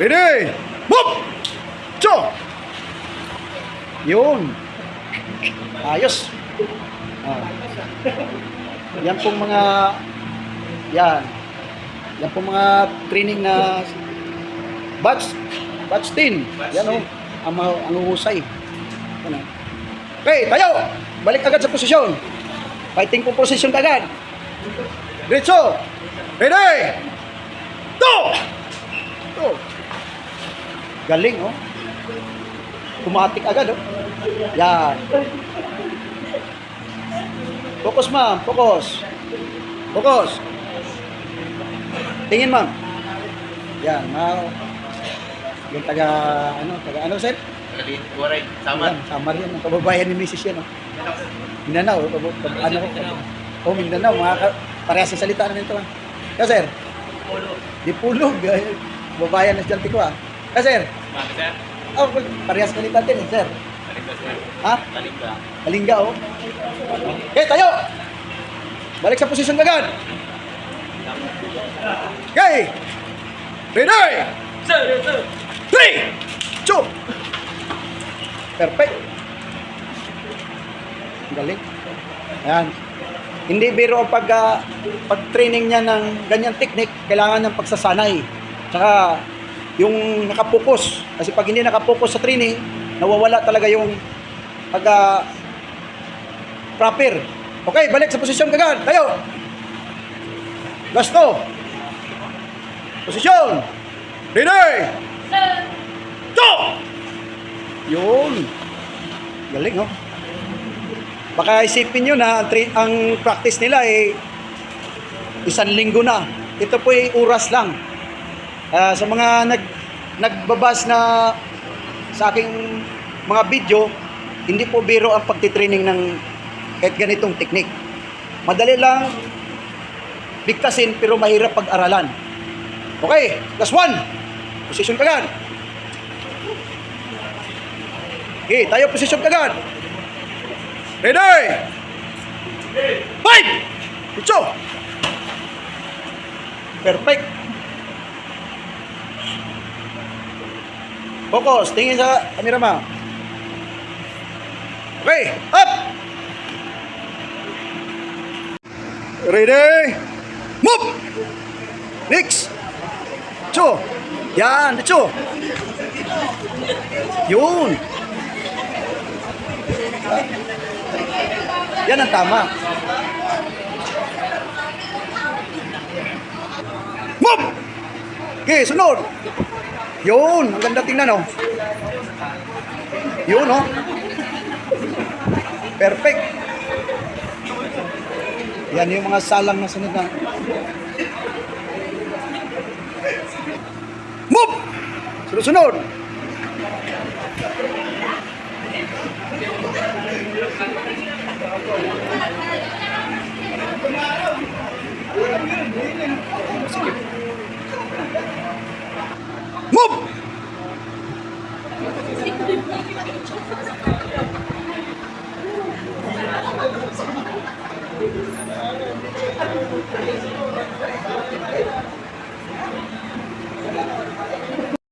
Ready? Move! Cho! Yun. Ayos. Ah. Yan pong mga yan. Yan pong mga training na batch 10. Yan o. Ang uhusay. Yan o. Okay, tayo! Balik agad sa posisyon. Fighting po posisyon agad. Diretso! Ready! Go! Go! Galing, oh. Tumatik agad, oh. Yan. Focus, ma'am. Focus. Focus. Tingin, ma'am. Yan, ma'am. Yung taga, sir? Waray, Samar. Yan, Samar yan. Ang kababayan ni Mrs. yan, oh. Mindanao, Mindanao. Parehas sa salita na nito, ah. Kaya, sir? Dipulog. Babayan na dyan, tiko, ah. Kaya, sir? Sir? Oh, parehas salita din, eh, sir. Kalinga, sir. Ha? Kalinga. Kalinga, oh. Okay, tayo! Balik sa posisyon agad. Okay! Ready! Sir, sir. 3! 2! Perfect. Galing. Ayan. Hindi biro ang pag-training niya ng ganyang technique, kailangan ng pagsasanay. Tsaka yung nakapokus. Kasi pag hindi nakapokus sa training, nawawala talaga yung proper. Okay, balik sa posisyon kagad. Tayo. Gasto. Posisyon. Ready. Go! Yun. Galing, oh. Baka isipin nyo na ang practice nila ay 1 linggo na. Ito po ay oras lang. Sa mga nagbabas na sa aking mga video, hindi po biro ang pagtitraining ng kahit ganitong teknik. Madali lang bigkasin pero mahirap pag-aralan. Okay, last one. Position kagad. Okay, tayo position kagad. Ready? 5! Dicho! Perfect. Focus. Tingin sa camera, ma. Okay, up! Ready? Move! Next! Dicho! Yan, dicho! Yun! Yan ang tama. Move! Okay, sunod. Yun, ang ganda tingnan, oh. Yun, oh. Perfect. Yan yung mga salang na sunod na. Move! Sunod-sunod.